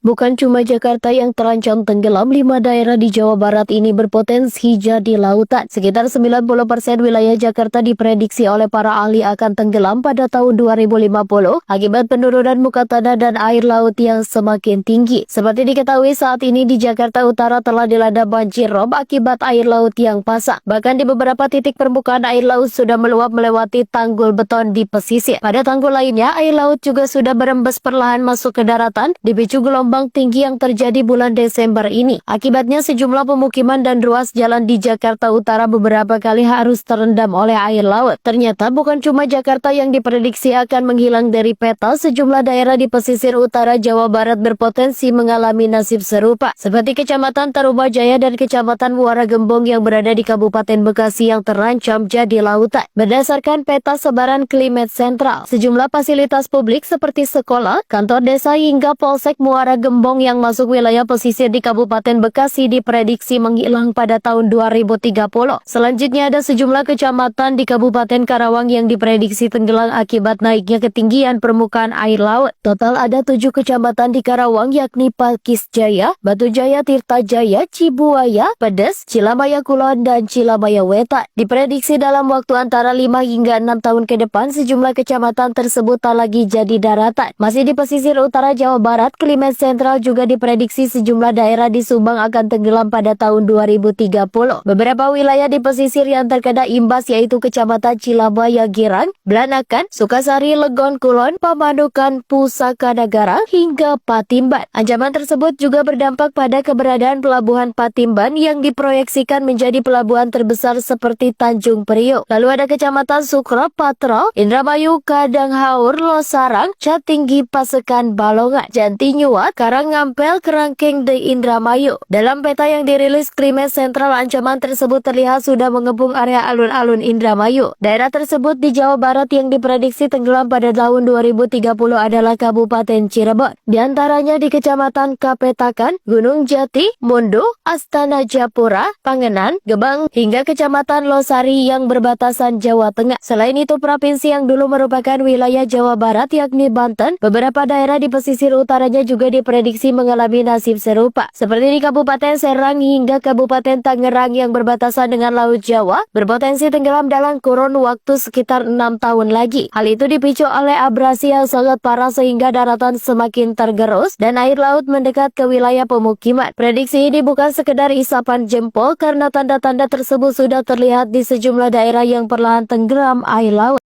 Bukan cuma Jakarta yang terancam tenggelam, 5 daerah di Jawa Barat ini berpotensi jadi lautan. Sekitar 90% wilayah Jakarta diprediksi oleh para ahli akan tenggelam pada tahun 2050 akibat penurunan muka tanah dan air laut yang semakin tinggi. Seperti diketahui saat ini di Jakarta Utara telah dilanda banjir rob akibat air laut yang pasang. Bahkan di beberapa titik permukaan air laut sudah meluap melewati tanggul beton di pesisir. Pada tanggul lainnya, air laut juga sudah berembes perlahan masuk ke daratan dipicu gelombang tinggi yang terjadi bulan Desember ini. Akibatnya sejumlah pemukiman dan ruas jalan di Jakarta Utara beberapa kali harus terendam oleh air laut. Ternyata bukan cuma Jakarta yang diprediksi akan menghilang dari peta, sejumlah daerah di pesisir utara Jawa Barat berpotensi mengalami nasib serupa, seperti Kecamatan Tarumajaya dan Kecamatan Muara Gembong yang berada di Kabupaten Bekasi yang terancam jadi lautan. Berdasarkan peta sebaran Climate Central, sejumlah fasilitas publik seperti sekolah, kantor desa hingga Polsek Muara Gembong yang masuk wilayah pesisir di Kabupaten Bekasi diprediksi menghilang pada tahun 2030. Selanjutnya ada sejumlah kecamatan di Kabupaten Karawang yang diprediksi tenggelam akibat naiknya ketinggian permukaan air laut. Total ada 7 kecamatan di Karawang yakni Pakis Jaya, Batu Jaya, Tirta Jaya, Cibuaya, Pedes, Cilamaya Kulon, dan Cilamaya Wetan. Diprediksi dalam waktu antara 5 hingga 6 tahun ke depan sejumlah kecamatan tersebut tak lagi jadi daratan. Masih di pesisir utara Jawa Barat, Climate Central juga diprediksi sejumlah daerah di Subang akan tenggelam pada tahun 2030. Beberapa wilayah di pesisir yang terkena imbas yaitu Kecamatan Cilabaya Girang, Blanakan, Sukasari, Legon Kulon, Pamanukan, Pusaka Negara, hingga Patimban. Ancaman tersebut juga berdampak pada keberadaan Pelabuhan Patimban yang diproyeksikan menjadi pelabuhan terbesar seperti Tanjung Priok. Lalu ada Kecamatan Sukro, Patrol, Indramayu, Kadanghaur, Losarang, Catinggi, Pasekan, Balongan, Jantinyuat, Karangampel, Kerangkeng, de Indramayu. Dalam peta yang dirilis Climate Central, ancaman tersebut terlihat sudah mengepung area alun-alun Indramayu. Daerah tersebut di Jawa Barat yang diprediksi tenggelam pada tahun 2030 adalah Kabupaten Cirebon. Di antaranya di Kecamatan Kapetakan, Gunung Jati, Mundo, Astana Japura, Pangenan, Gebang, hingga Kecamatan Losari yang berbatasan Jawa Tengah. Selain itu, provinsi yang dulu merupakan wilayah Jawa Barat yakni Banten, beberapa daerah di pesisir utaranya juga diprediksi mengalami nasib serupa, seperti di Kabupaten Serang hingga Kabupaten Tangerang yang berbatasan dengan Laut Jawa, berpotensi tenggelam dalam kurun waktu sekitar 6 tahun lagi. Hal itu dipicu oleh abrasi yang sangat parah sehingga daratan semakin tergerus dan air laut mendekat ke wilayah pemukiman. Prediksi ini bukan sekedar isapan jempol karena tanda-tanda tersebut sudah terlihat di sejumlah daerah yang perlahan tenggelam air laut.